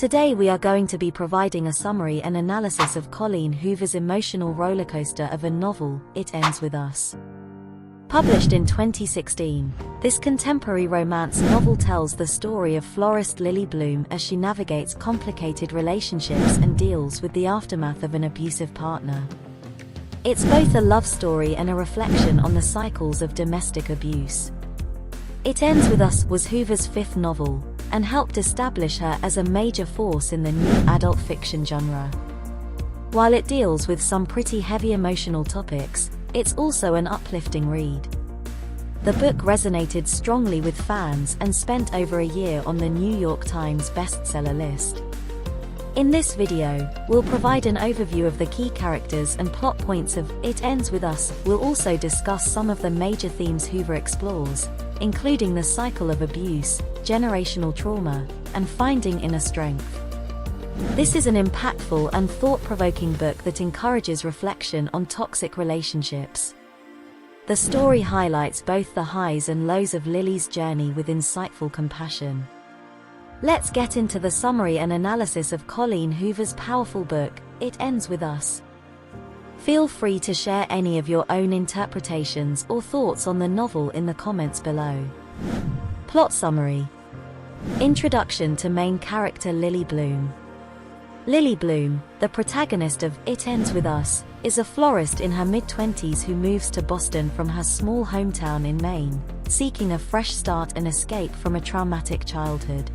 Today we are going to be providing a summary and analysis of Colleen Hoover's emotional rollercoaster of a novel, It Ends With Us. Published in 2016, this contemporary romance novel tells the story of florist Lily Bloom as she navigates complicated relationships and deals with the aftermath of an abusive partner. It's both a love story and a reflection on the cycles of domestic abuse. It Ends With Us was Hoover's fifth novel, and helped establish her as a major force in the new adult fiction genre. While it deals with some pretty heavy emotional topics, it's also an uplifting read. The book resonated strongly with fans and spent over a year on the New York Times bestseller list. In this video, we'll provide an overview of the key characters and plot points of It Ends With Us. We'll also discuss some of the major themes Hoover explores, including the cycle of abuse, generational trauma, and finding inner strength. This is an impactful and thought-provoking book that encourages reflection on toxic relationships. The story highlights both the highs and lows of Lily's journey with insightful compassion. Let's get into the summary and analysis of Colleen Hoover's powerful book, It Ends With Us. Feel free to share any of your own interpretations or thoughts on the novel in the comments below. Plot summary. Introduction to main character Lily Bloom. Lily Bloom, the protagonist of It Ends With Us, is a florist in her mid-20s who moves to Boston from her small hometown in Maine, seeking a fresh start and escape from a traumatic childhood.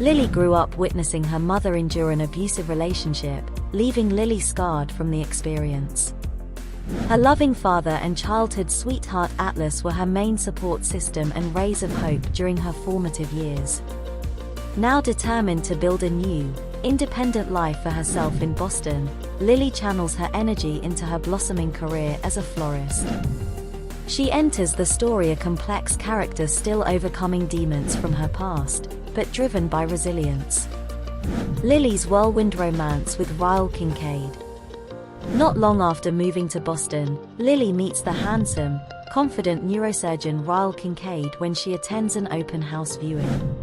Lily grew up witnessing her mother endure an abusive relationship, leaving Lily scarred from the experience. Her loving father and childhood sweetheart Atlas were her main support system and rays of hope during her formative years. Now determined to build a new, independent life for herself in Boston, Lily channels her energy into her blossoming career as a florist. She enters the story a complex character still overcoming demons from her past, but driven by resilience. Lily's whirlwind romance with Ryle. Not long after moving to Boston, Lily meets the handsome, confident neurosurgeon Ryle when she attends an open house viewing.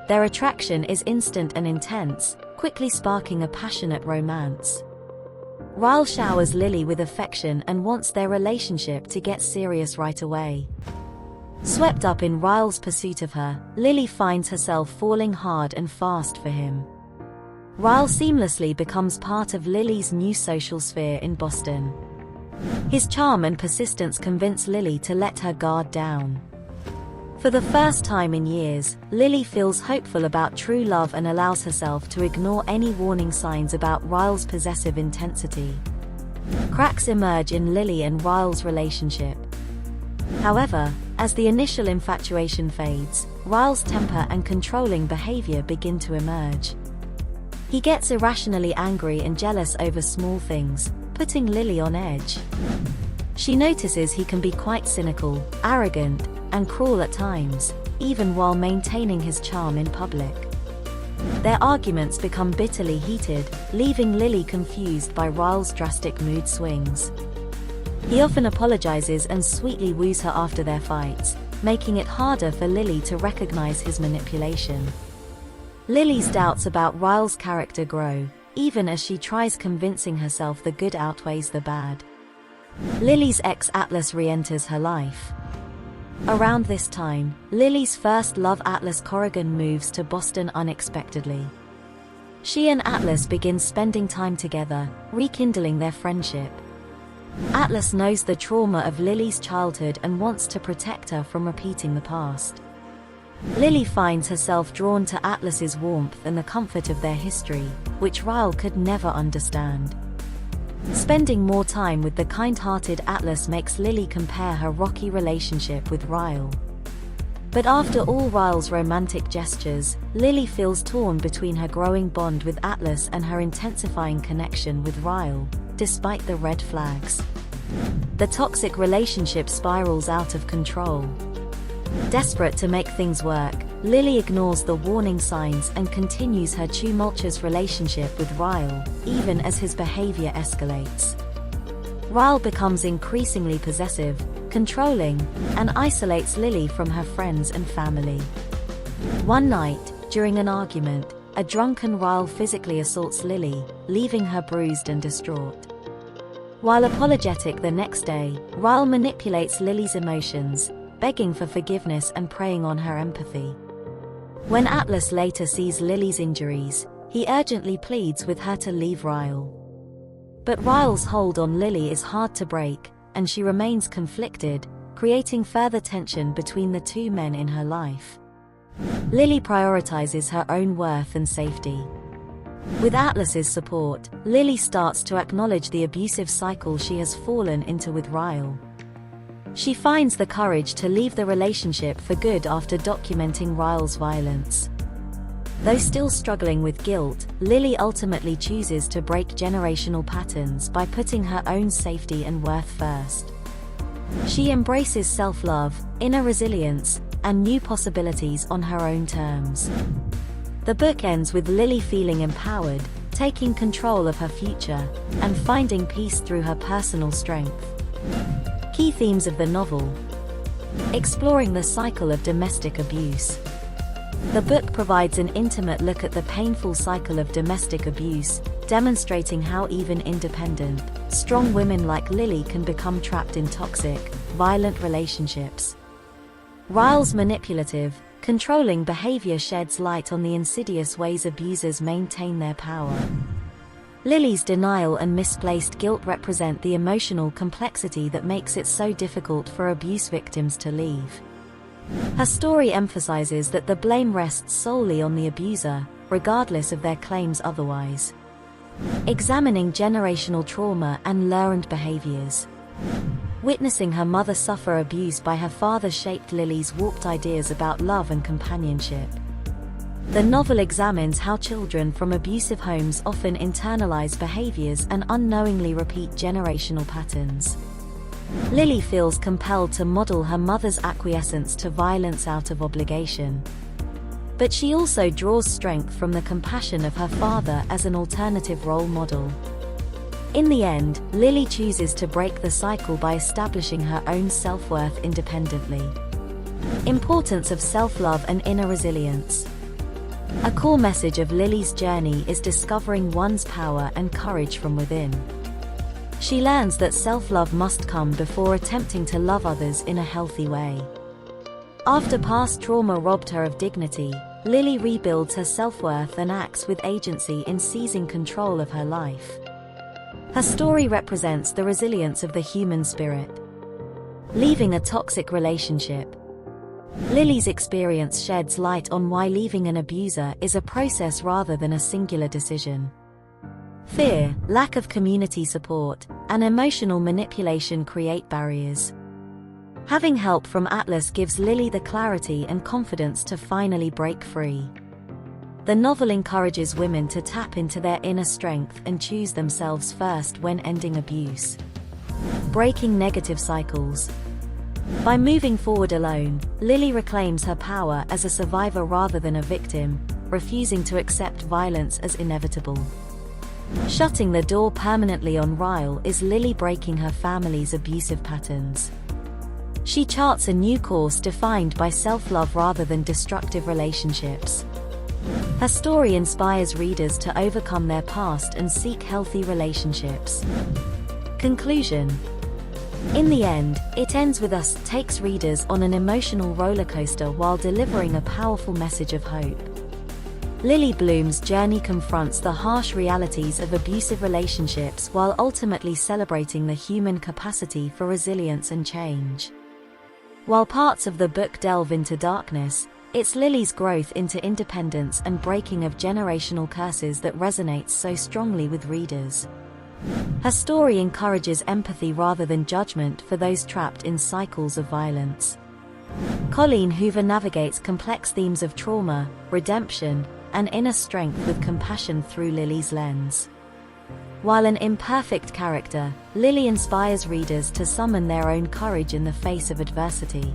Their attraction is instant and intense, quickly sparking a passionate romance. Ryle showers Lily with affection and wants their relationship to get serious right away. Swept up in Ryle's pursuit of her, Lily finds herself falling hard and fast for him. Ryle seamlessly becomes part of Lily's new social sphere in Boston. His charm and persistence convince Lily to let her guard down. For the first time in years, Lily feels hopeful about true love and allows herself to ignore any warning signs about Ryle's possessive intensity. Cracks emerge in Lily and Ryle's relationship. However, as the initial infatuation fades, Ryle's temper and controlling behavior begin to emerge. He gets irrationally angry and jealous over small things, putting Lily on edge. She notices he can be quite cynical, arrogant, and cruel at times, even while maintaining his charm in public. Their arguments become bitterly heated, leaving Lily confused by Ryle's drastic mood swings. He often apologizes and sweetly woos her after their fights, making it harder for Lily to recognize his manipulation. Lily's doubts about Ryle's character grow, even as she tries convincing herself the good outweighs the bad. Lily's ex Atlas re-enters her life. Around this time, Lily's first love Atlas Corrigan moves to Boston unexpectedly. She and Atlas begin spending time together, rekindling their friendship. Atlas knows the trauma of Lily's childhood and wants to protect her from repeating the past. Lily finds herself drawn to Atlas's warmth and the comfort of their history, which Ryle could never understand. Spending more time with the kind-hearted Atlas makes Lily compare her rocky relationship with Ryle. But after all Ryle's romantic gestures, Lily feels torn between her growing bond with Atlas and her intensifying connection with Ryle, despite the red flags. The toxic relationship spirals out of control. Desperate to make things work, Lily ignores the warning signs and continues her tumultuous relationship with Ryle, even as his behavior escalates. Ryle becomes increasingly possessive, controlling, and isolates Lily from her friends and family. One night, during an argument, a drunken Ryle physically assaults Lily, leaving her bruised and distraught. While apologetic the next day, Ryle manipulates Lily's emotions, begging for forgiveness and preying on her empathy. When Atlas later sees Lily's injuries, he urgently pleads with her to leave Ryle. But Ryle's hold on Lily is hard to break, and she remains conflicted, creating further tension between the two men in her life. Lily prioritizes her own worth and safety. With Atlas's support, Lily starts to acknowledge the abusive cycle she has fallen into with Ryle. She finds the courage to leave the relationship for good after documenting Ryle's violence. Though still struggling with guilt, Lily ultimately chooses to break generational patterns by putting her own safety and worth first. She embraces self-love, inner resilience, and new possibilities on her own terms. The book ends with Lily feeling empowered, taking control of her future, and finding peace through her personal strength. Key themes of the novel: exploring the cycle of domestic abuse. The book provides an intimate look at the painful cycle of domestic abuse, demonstrating how even independent, strong women like Lily can become trapped in toxic, violent relationships. Ryle's manipulative, controlling behavior sheds light on the insidious ways abusers maintain their power. Lily's denial and misplaced guilt represent the emotional complexity that makes it so difficult for abuse victims to leave. Her story emphasizes that the blame rests solely on the abuser, regardless of their claims otherwise. Examining generational trauma and learned behaviors. Witnessing her mother suffer abuse by her father shaped Lily's warped ideas about love and companionship. The novel examines how children from abusive homes often internalize behaviors and unknowingly repeat generational patterns. Lily feels compelled to model her mother's acquiescence to violence out of obligation. But she also draws strength from the compassion of her father as an alternative role model. In the end, Lily chooses to break the cycle by establishing her own self-worth independently. Importance of self-love and inner resilience. A core message of Lily's journey is discovering one's power and courage from within. She learns that self-love must come before attempting to love others in a healthy way. After past trauma robbed her of dignity, Lily rebuilds her self-worth and acts with agency in seizing control of her life. Her story represents the resilience of the human spirit. Leaving a toxic relationship. Lily's experience sheds light on why leaving an abuser is a process rather than a singular decision. Fear, lack of community support, and emotional manipulation create barriers. Having help from Atlas gives Lily the clarity and confidence to finally break free. The novel encourages women to tap into their inner strength and choose themselves first when ending abuse. Breaking negative cycles. By moving forward alone, Lily reclaims her power as a survivor rather than a victim, refusing to accept violence as inevitable. Shutting the door permanently on Ryle is Lily breaking her family's abusive patterns. She charts a new course defined by self-love rather than destructive relationships. Her story inspires readers to overcome their past and seek healthy relationships. Conclusion. In the end, It Ends With Us takes readers on an emotional roller coaster while delivering a powerful message of hope. Lily Bloom's journey confronts the harsh realities of abusive relationships while ultimately celebrating the human capacity for resilience and change. While parts of the book delve into darkness, it's Lily's growth into independence and breaking of generational curses that resonates so strongly with readers. Her story encourages empathy rather than judgment for those trapped in cycles of violence. Colleen Hoover navigates complex themes of trauma, redemption, and inner strength with compassion through Lily's lens. While an imperfect character, Lily inspires readers to summon their own courage in the face of adversity.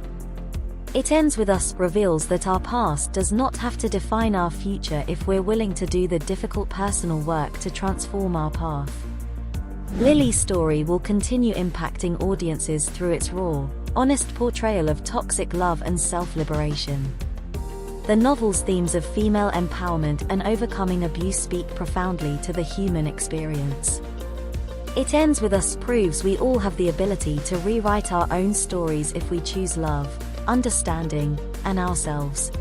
It Ends With Us reveals that our past does not have to define our future if we're willing to do the difficult personal work to transform our path. Lily's story will continue impacting audiences through its raw, honest portrayal of toxic love and self-liberation. The novel's themes of female empowerment and overcoming abuse speak profoundly to the human experience. It Ends With Us proves we all have the ability to rewrite our own stories if we choose love, understanding, and ourselves.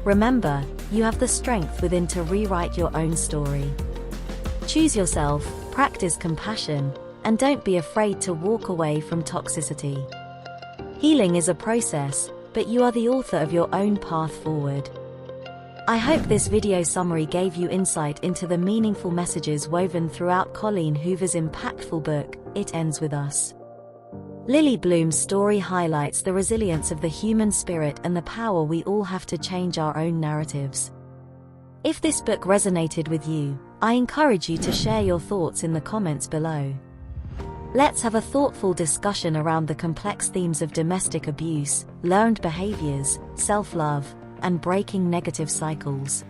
Remember, you have the strength within to rewrite your own story. Choose yourself, practice compassion, and don't be afraid to walk away from toxicity. Healing is a process, but you are the author of your own path forward. I hope this video summary gave you insight into the meaningful messages woven throughout Colleen Hoover's impactful book, It Ends With Us. Lily Bloom's story highlights the resilience of the human spirit and the power we all have to change our own narratives. If this book resonated with you, I encourage you to share your thoughts in the comments below. Let's have a thoughtful discussion around the complex themes of domestic abuse, learned behaviors, self-love, and breaking negative cycles.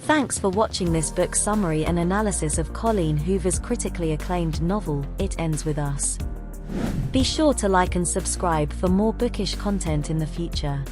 Thanks for watching this book summary and analysis of Colleen Hoover's critically acclaimed novel, It Ends With Us. Be sure to like and subscribe for more bookish content in the future.